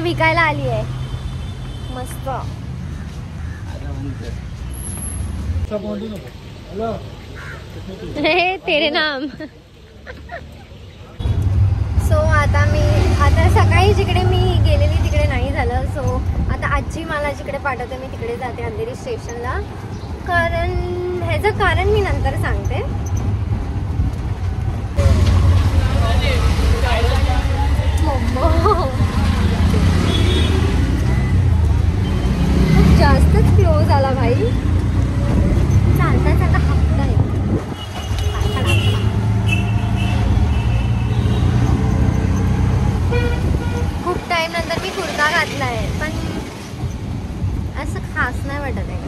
विकायला आली आहे मस्त. हे तेरे नाम. सो आता सकाळी जिकडे मी गेलेली तिकडे नाही झालं. सो आता आजी मला जिकडे पाठवते मी तिकडे जाते अंधेरी स्टेशनला. कारण ह्याचं कारण मी नंतर सांगते. खूप जास्तच क्लोज आला भाई. चालता चालता हापताय. खूप टाइम नंतर मी कुर्ता घातलाय पण असं खास नाही वाटत आहे.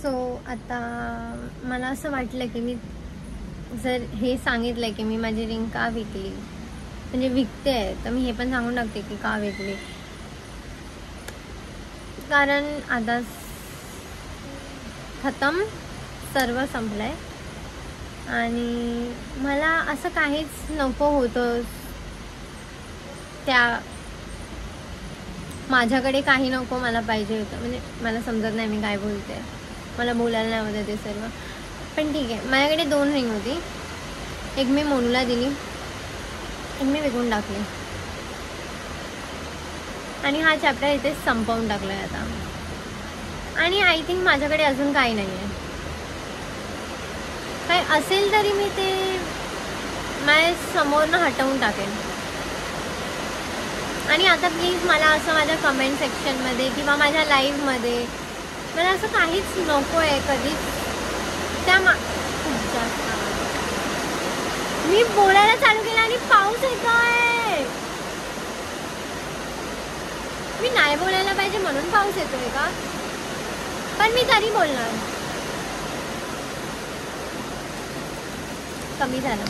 सो आता मला असं वाटलं की मी जर हे सांगितलं की मी माझी रिंग का विकली, म्हणजे विकते आहे, तर मी हे पण सांगून टाकते की का विकली. कारण आता खतम, सर्व संपलंय आणि मला असं काहीच नको होतं. त्या माझ्याकडे काही नको मला पाहिजे होतं. म्हणजे मला समजत नाही मी काय बोलते, मला बोलायला नाही होतं ते सर्व. पण ठीक आहे, माझ्याकडे 2 रिंग होती. एक मी मोनूला दिली, एक मी विकून टाकली आणि हा चॅप्टर इथे संपवून टाकला आहे आता. आणि आय थिंक माझ्याकडे अजून काही नाही आहे. काही असेल तरी मी ते माझ्या समोरनं हटवून टाकेन. आणि आता प्लीज मला असं माझ्या कमेंट सेक्शनमध्ये किंवा माझ्या लाईव्हमध्ये मला असं काहीच नको आहे कधीच. त्या खूप जास्त मी बोलायला चालू केलं आणि पाऊस येतोय. मी नाही बोलायला पाहिजे म्हणून पाऊस येतोय का? पण मी तरी बोलणार. कमी झालं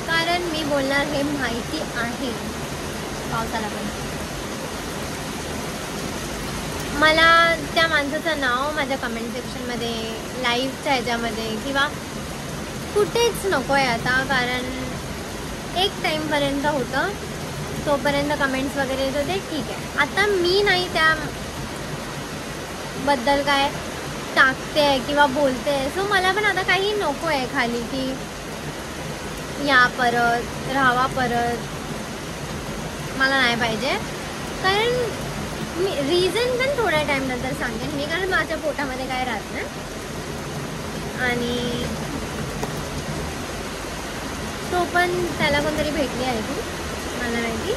कारण मी बोलणार हे माहिती आहे पावसाला. पण मला त्या माणसाचं नाव माझ्या कमेंट सेक्शनमध्ये, लाईव्हच्या ह्याच्यामध्ये किंवा कुठेच नको आहे आता. कारण एक टाईमपर्यंत होतं, तोपर्यंत कमेंट्स वगैरे येत होते, ठीक आहे. आता मी नाही त्याबद्दल काय टाकते आहे किंवा बोलते आहे. सो मला पण आता काही नको आहे खाली की या परत राहावा परत, मला नाही पाहिजे. कारण मी रिझन पण थोड्या टाईम नंतर सांगेन मी, कारण माझ्या पोटामध्ये काय राहत नाही. आणि तो पण त्याला कोणतरी भेटली आहे ती, मला माहिती.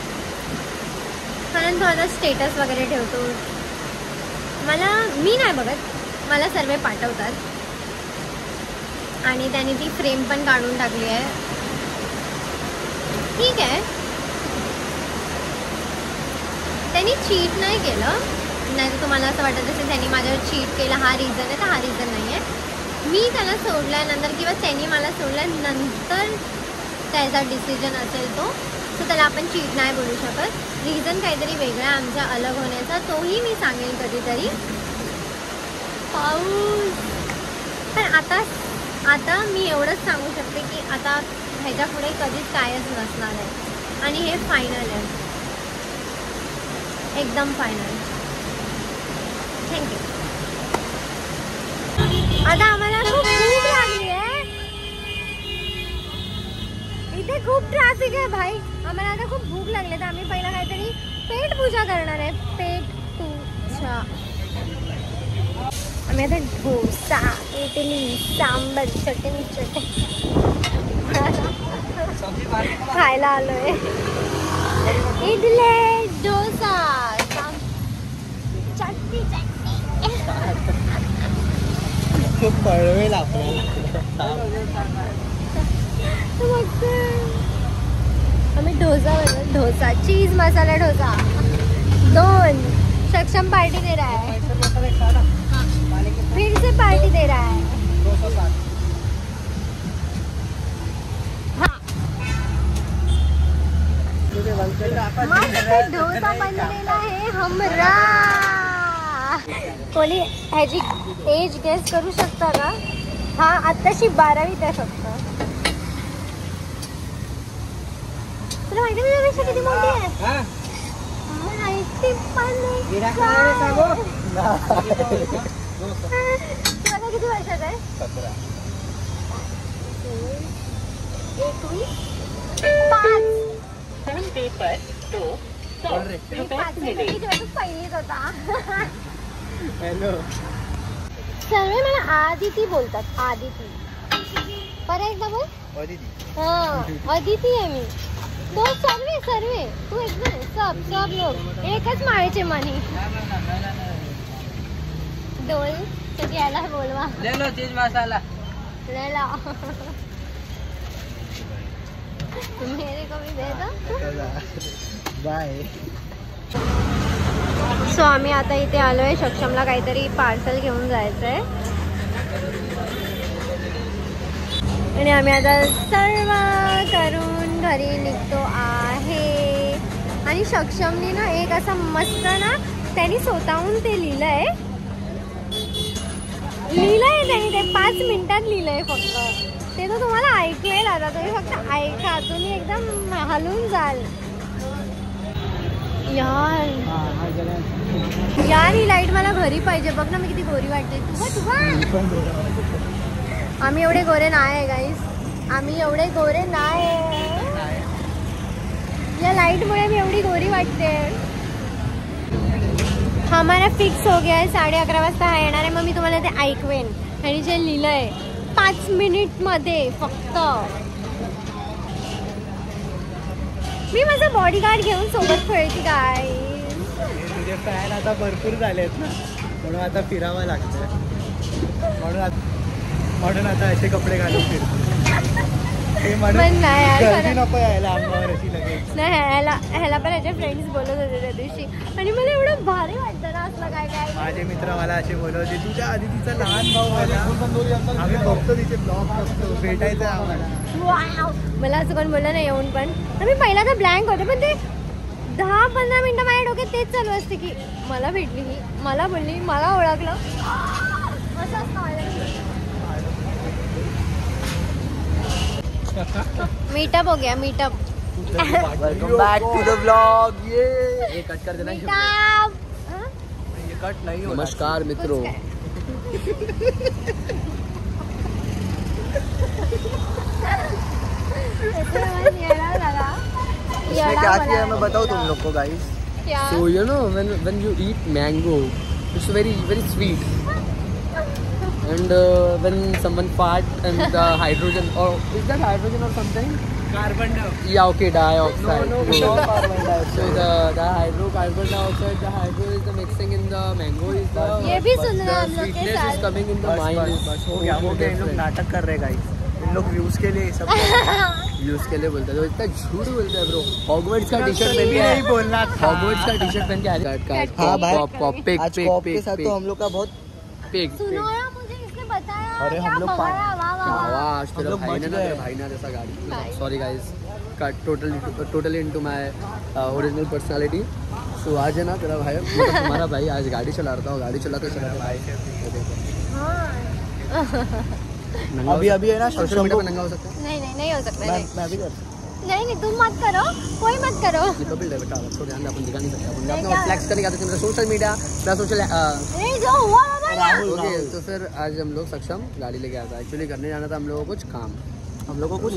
कारण तो आता स्टेटस वगैरे ठेवतो. मी नाही बघत, मला सर्व पाठवतात. आणि त्याने ती फ्रेम पण काढून टाकली आहे. ठीक आहे, त्यांनी चीट नाही केलं. नाही तर तुम्हाला असं वाटत असेल त्यांनी माझ्यावर चीट केलं, हा रिझन आहे, तर हा रिझन नाही आहे. मी त्याला सोडल्यानंतर किंवा त्यांनी मला सोडल्यानंतर त्याचा डिसिजन असेल तो, तर त्याला आपण चीट नाही बोलू शकत. रिझन काहीतरी वेगळा आहे आमच्या अलग होण्याचा, तोही मी सांगेन कधीतरी. पाऊस. पण आता मी एवढंच सांगू शकते की आता ह्याच्या पुढे कधीच कायच नसणार आहे. आणि हे फायनल आहे, एकदम फायनल. थँक्यू. आता आम्हाला खूप भूक लागली आहे. इथे खूप ट्रॅफिक आहे भाई. आम्हाला आता खूप भूक लागली, तर आम्ही पहिला काहीतरी पेट पूजा करणार आहे. पेट पूजा. आम्ही आता डोसा, इडली, सांबर, चटणी खायला आलोय. इडली, डोसा, चटणी पळवेल आपल्याला. आम्ही डोसा, चीज मसाला डोसा 2. सक्षम पार्टी दे रहा है, फिर से पार्टी दे रहा है. मस्त डोसा बनलेला आहे हमरा. कोणी ह्याची एज गेस करू शकता का? हा आत्ताशी 12वीत आहे फक्त. तुला माहिती आहे तुझ्यापेक्षा किती मोठी आहे? माहिती पण नाही. तुला काय किती वर्षाचा आहे? 17. 21 पहिलीच होता. हॅलो. सर्व मला आदिती बोलतात. आदिती. परत एकदा बोल. अदिती. हा अदिती आहे मी. तो सर्वे तू एकदम सब लोग एकच माळेचे मनी. डोल कधी यायला बोलवा. ले लो चीज मसाला. ले लो. मेरे को भी दे दो. बाय. सो आम्ही आता इथे आलोय. सक्षमला काहीतरी पार्सल घेऊन जायचंय आणि आम्ही आता सर्व करून घरी निघतो आहे. आणि सक्षमने ना एक असा मस्त ना त्यांनी स्वतःहून ते लिहिलंय त्यांनी ते 5 मिनिटात लिहिलंय फक्त. ते तर तुम्हाला ऐकू येईल. आता तुम्ही फक्त ऐका. तुम्ही एकदम हलून जाल. यार ही लाईट मला घरी पाहिजे. बघ ना मी किती गोरी वाटते. आम्ही एवढे गोरे नाही गाईस. आम्ही एवढे गोरे नाही. या लाईट मुळे मी एवढी गोरी वाटते. हमारा फिक्स हो गया है. 11:30 वाजता हा येणार आहे. मग मी तुम्हाला ते ऐकवेन. आणि जे लिहिलंय 5 मिनिट मध्ये फक्त. मी माझा बॉडीगार्ड घेऊन सोबत खेळते काय. तुझे फॅन आता भरपूर झालेत ना म्हणून आता फिरावं लागतं. म्हणून आता असे कपडे घालून फिरतो. नको यायला अंगावर अशी लगेच. नाही ह्याला पण याचे फ्रेंड्स बोलत होते त्या दिवशी. आणि मला एवढं भारी वाटतं ना असलं काय. माझे मित्र मला असे बोलवते तुझ्या आधी तिचा लहान भाऊ आला. आम्ही बघतो तिचे ब्लॉग बघतो. भेटायचं आम्हाला. मला असं कोण बोललं नाही येऊन पण. मी पहिला तर ब्लँक होते पण ते 10-15 मिनिटं माझ्या डोक्यात तेच चालू असते की मला भेटली ही, मला बोलली, मला ओळखलं. असं असतं मीटअप हो गया. Meetup. Welcome back to the vlog. ये कट कर देना. ये कट नहीं होता. नमस्कार मित्रों. इसमें क्या किया मैं बताऊँ तुम लोग को guys. So you know when you eat mango, it's very sweet. And when someone fart and the hydrogen, or is that hydrogen or something? Carbon dioxide. Yeah, okay, dioxide. No, carbon dioxide. So the carbon dioxide, the hydro is the mixing in the mango is the. ये भी सुन रहे हैं हम लोग के Sweetness साथ. is coming in the mind. बस हो गया. In लोग नाटक कर रहे गाइस. इन लोग व्यूज के लिए सब व्यूज के लिए बोलते हैं. तो इतना झूठ बोलते हैं ब्रो. हॉगवर्ट्स का टी-शर्ट पहन के नहीं बोलना था. हॉगवर्ट्स का टी-शर्ट पहन के आया. हाँ भाई. पिक आज कॉप के साथ तो हम लोग का बहुत पिक. सुनो यार मुझे किसने बताया. अरे हम लोग आज तेरा लोग भाई मच ने ना गए. तेरे भाई ने जैसा गाड़ी. Sorry guys. Cut totally into my original personality. So आज है ना तेरा भाई मतलब तुम्हारा भाई आज गाड़ी चला रहा था. गाड़ी चलाते भाई अभी है ना सोशल मीडिया पे नंगा हो सकता है. नहीं हो सकता. मैं भी कर. नहीं तुम मत करो. कोई मत करो. ये तो बिल्ड है बेटा. तो ध्यान दे. अपन दिखा नहीं सकते. अपन अपना फ्लेक्स करने का मेरा सोशल मीडिया मेरा सोशल. नहीं जो हुआ बाबा ना. ओके तो फिर आज हम लोग सक्षम गाड़ी लेके आया था. एक्चुअली करने जाना था हम लोगों को कुछ काम. हम लोग को कुछ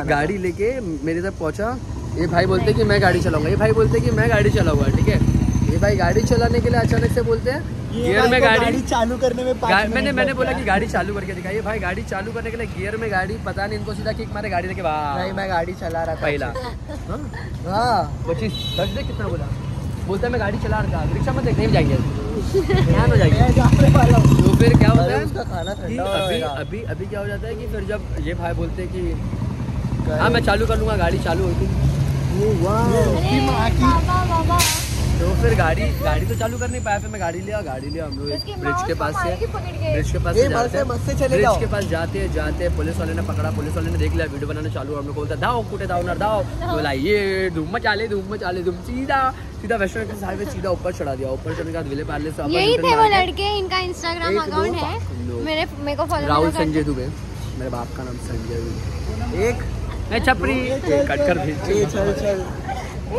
गाड़ी लेके मेरे तक पहुंचा. ये भाई बोलते कि मैं गाड़ी चलाऊंगा. ये भाई बोलते कि मैं गाड़ी चलाऊंगा. ठीक है. ये भाई गाड़ी चलाने के लिए अचानक से बोलते हैं गियर में गाड़ी चालू करने में मैंने बोला कि गाड़ी चालू करके दिखाइए. भाई गाड़ी चालू करने के लिए गियर में गाड़ी पता नहीं इनको सीधा किक मारे गाड़ी लेके बाहर. नहीं मैं गाड़ी चला रहा था पहला. हाँ 25 दस देख कितना बोला. बोलता है मैं गाड़ी चला रहा था. रिक्शा मत देख नहीं जाएंगे. ध्यान हो जाएगी. तो फिर क्या होता है उसका खाना कि ठंडा अभी क्या हो जाता है कि फिर जब ये भाई बोलते हैं कि हाँ मैं चालू कर लूँगा. गाड़ी चालू होती. बाबा तो फिर गाड़ी तो चालू कर नहीं पाया. फिर मैं गाड़ी लिया हम लोग ब्रिज के पास से ब्रिज के पास जाते पुलिस वाले ने पकड़ा. पुलिस वाले ने देख लिया वीडियो बनाना चालू. हम लोग बोलता दाओ कुटे दाओ ना दाओ. बोला ये धूम मचा ले धूम सीधा सीधा वेस्टर्न एक्सप्रेस हाईवे सीधा ऊपर चढ़ा दिया, ऊपर चढ़ने के बाद विले पैलेस से यही थे वो लड़के, इनका इंस्टाग्राम अकाउंट है, मेरे को फॉलो राहुल संजय दुबे, मेरे बाप का नाम संजय दुबे। एक मैं छपरी कट कर भेज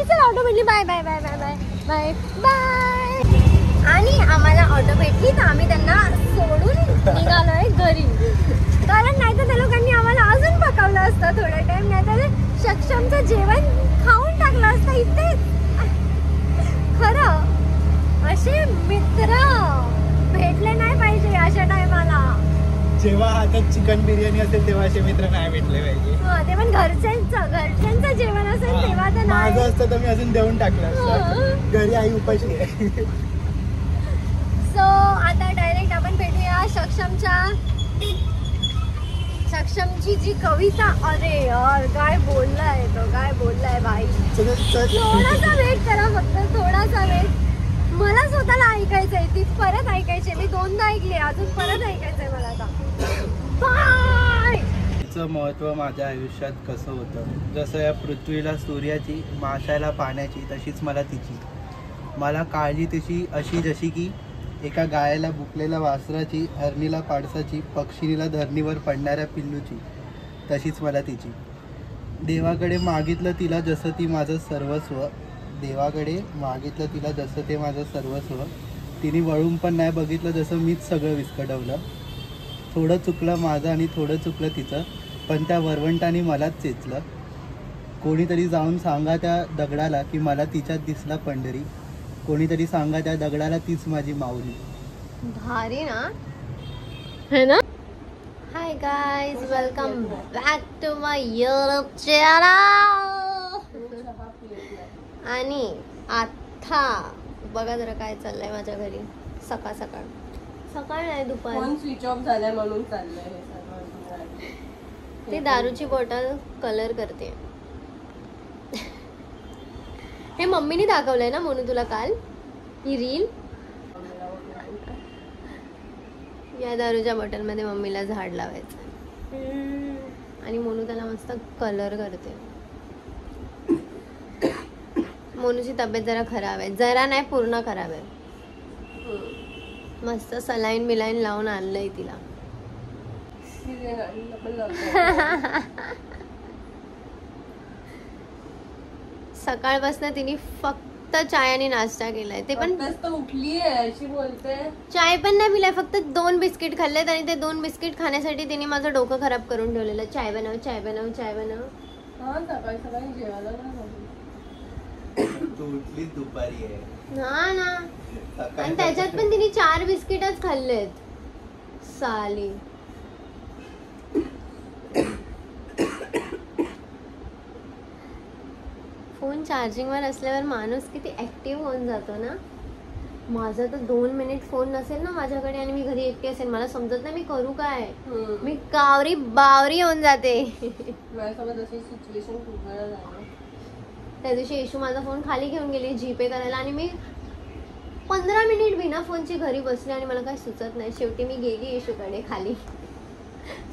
चल ऑटो भेटली, bye bye bye bye bye bye bye. आणि आम्हाला ऑटो भेटली तर आम्ही त्यांना सोडून निघालोय घरी, कारण नाही तर त्या लोकांनी आम्हाला अजून पकवलं असतं थोडा टाइम, नाही तर सक्षमचं जेवण खाऊन टाकलं असतं इथेच. खरं असे मित्र भेटले नाही पाहिजे अशा टायमाला. जेव्हा हातात चिकन बिर्याणी असेल तेव्हा असे मित्र नाही भेटले पाहिजे. ते पण घरच्यांचं जेवण असेल तेव्हा तर माझं असतं तर मी अजून देऊन टाकलं असतं. घरी आई उपाशी आहे. सो आता डायरेक्ट आपण भेटूया सक्षमची जी कविता. अरे यार काय बोललाय तो, काय बोललाय भाई. थोडासा वेट करा फक्त, थोडासा वेट. मला स्वतःला ऐकायचंय, ती परत ऐकायची. मी 2दा ऐकली, अजून परत ऐकायचंय मला आता. बाय. तिचं महत्त्व माझ्या आयुष्यात कसं होतं, जसं या पृथ्वीला सूर्याची, माशाला पाण्याची, तशीच मला तिची. मला काळजी तिची अशी जशी की एका गायला बुकलेल्या वासराची, हरणीला पाडसाची, पक्षिणीला धरणीवर पडणाऱ्या पिल्लूची, तशीच मला तिची. देवाकडे मागितलं तिला जसं ती माझं सर्वस्व, देवाकडे मागितलं तिला जसं ते माझं सर्वस्व. तिने वळून पण नाही बघितलं, जसं मीच सगळं विस्कटवलं. थोडं चुकलं माझं आणि थोडं चुकलं तिचं, पण त्या वरवंटाने मलाच चेचलं. कोणीतरी जाऊन सांगा त्या दगडाला की मला तिच्यात दिसला पंढरी, कोणीतरी सांगा त्या दगडाला तीच माझी माऊली. भारी ना, है ना. Hi guys, welcome back to my YouTube channel. आणि आता बघा जरा काय चाललंय माझ्या घरी. सकाळ नाही, दुपार. फोन स्विच ऑफ झालाय म्हणून चाललंय हे सर्व. ती दारूची बॉटल कलर करते. हे मम्मीने दाखवलंय ना म्हणून तुला काल ही रील. या दारूच्या बॉटल मध्ये मम्मीला झाड लावायचं आणि मोनू त्याला मस्त कलर करते. मोनूची तब्येत जरा खराब आहे, जरा नाही पूर्ण खराब आहे. मस्त सलाईन बिलाईन लावून आणलंय तिला. सकाळपासून तिने फक्त चाय आणि नाश्ता केलाय, ते पण उठली आहे अशी बोलते. चाय पण नाही पिलाय, फक्त 2 बिस्किट खाल्लेत आणि ते 2 बिस्किट खाण्यासाठी तिने माझं डोकं खराब करून ठेवलेलं. चाय बनव, चाय बनव, चाय बनव. हा सकाळी जेवायला तू उठली दुपारी आहे ना ना. आणि त्याच्यात पण तिने 4 बिस्किटच खाल्लेत साली. फोन चार्जिंगवर असल्यावर माणूस किती ऍक्टिव्ह होऊन जातो ना. माझा तर 2 मिनिट फोन नसेल ना माझ्याकडे आणि मी घरी एकटी असेल, मला समजत नाही मी करू काय. मी कावरी बावरी होऊन जाते. माझ्यासोबत अशी सिच्युएशन खूप वेळा झाली. त्या दिवशी येशू माझा फोन खाली घेऊन गेली जीपे करायला आणि मी 15 मिनिट बिना फोनची घरी बसले आणि मला काय सुचत नाही. शेवटी मी गेली येशूकडे खाली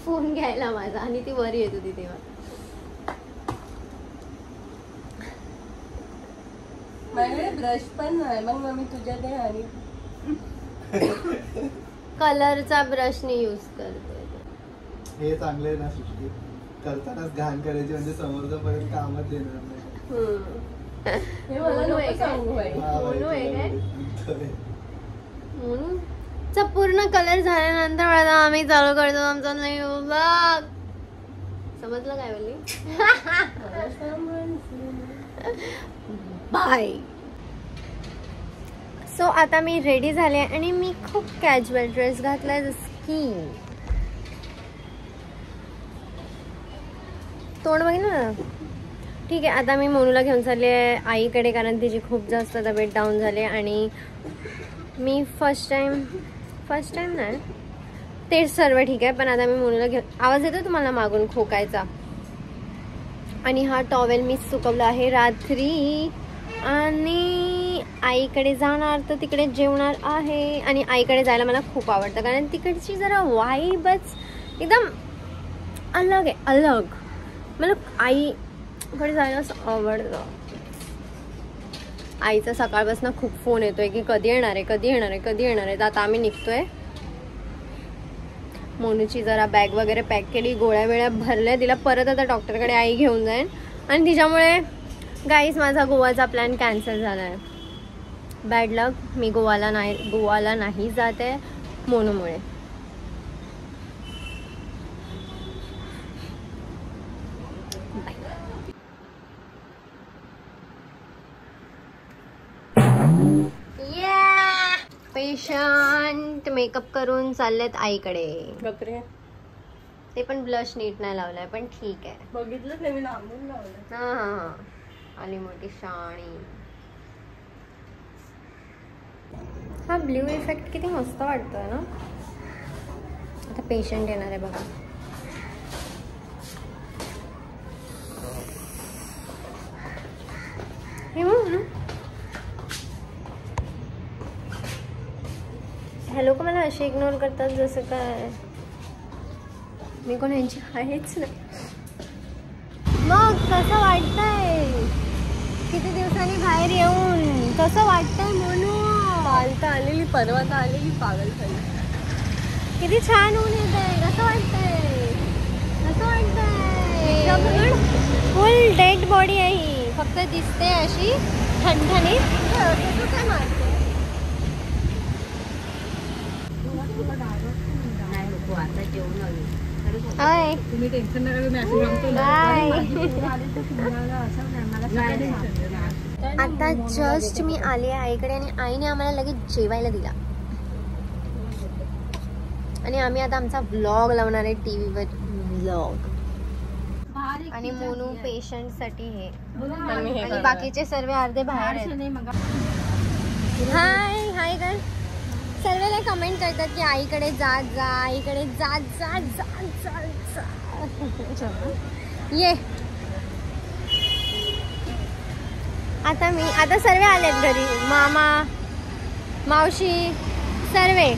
फोन घ्यायला माझा आणि ती वर येत होती तेव्हा. माझ्याकडे ब्रश पण नाही, मग मी तुझ्या ते आणि कलरचा ब्रशने यूज करते. हे चांगले ना सृष्टी, करतानाच घाण करायची म्हणजे समोरचा पर्यंत कामच देणार नाही. हे मला नको सांगू बाई. मोनू आहे काय? मोनूचा पूर्ण कलर झाल्यानंतर आम्ही चालू करतो आमचा नाही ब्लॉग. समजलं काय बोलली? बाय. सो आता मी रेडी झाले आणि मी खूप कॅज्युअल ड्रेस घातलाय, जसं की तोंड बघितलं ना. ठीक आहे, आता मी मोनूला घेऊन चालले आहे आईकडे, कारण तिची खूप जास्त तब्येत डाऊन झाली आणि मी फर्स्ट टाइम नाही, ते सर्व ठीक आहे, पण आता मी मोनूला घेऊन. आवाज येतो तुम्हाला मागून खोकायचा. आणि हा टॉवेल मी सुकवला आहे रात्री आणि आईकडे जाणार तर तिकडे जेवणार आहे. आणि आईकडे जायला मला खूप आवडतं, कारण तिकडची जरा वाईबच एकदम अलग आहे, अलग. मला आईकडे जायला असं आवडतं. आईचा सकाळपासून खूप फोन येतोय की कधी येणार आहे, कधी येणार आहे, कधी येणार आहे. तर आता आम्ही निघतोय. मोनूची जरा बॅग वगैरे पॅक केली, गोळ्या वेळ्या भरल्या, तिला परत आता डॉक्टरकडे आई घेऊन जाईन. आणि तिच्यामुळे गाईस माझा गोवाचा प्लॅन कॅन्सल झाला आहे. बॅड लक, मी गोवाला नाही जात आहे मोनूमुळे. पेशंट मेकअप करून चाललेत आईकडे. बकरे ते पण ब्लश नीट नाही लावलाय, पण ठीक आहे. बघितलंच नाही मी, लांबून लावलं. हा आली मोठी शाणी. हा ब्ल्यू इफेक्ट किती मस्त वाटतोय ना. आता पेशंट येणार आहे बघा. हे लोक मला असे इग्नोर करतात जसं काय मी कोण यांची आहेच नाही. मग कसं वाटतंय किती दिवसांनी बाहेर येऊन? कसं वाटतंय म्हणून? कालता आलेली, परवाता आलेली, पागल झाली. किती छान ऊन येतंय. कसं वाटतंय? कसं वाटतंय? फुल डेड बॉडी आहे ही, फक्त दिसते अशी ठणठणीत. काय मारते हाय तुम्ही, टेन्शन नका. बाय. आता जस्ट मी आले आईकडे आणि आईने आम्हाला लगेच जेवायला दिला. आणि आम्ही आता आमचा व्लॉग लावणार आहे टीव्हीवर. व्लॉग आणि मोनू पेशंट साठी हे आणि बाकीचे सर्व अर्धे बाहेर आहेत. हाय हाय कर. सर्वेला कमेंट करतात की आईकडे जात जा, आईकडे जात जा जा जा. ये आता सर्व आलेत घरी. मामा मावशी सर्वे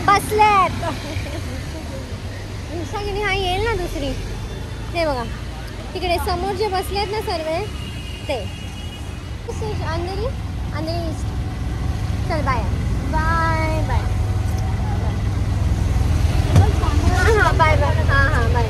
बसलेत. रिक्षागिनी हा येईल ना दुसरी. ते बघा तिकडे समोर जे बसलेत ना सर्वे ते. अंधेरी ईस्ट. चल बाय बाय बाय. हां बाय बाय. हां बाय.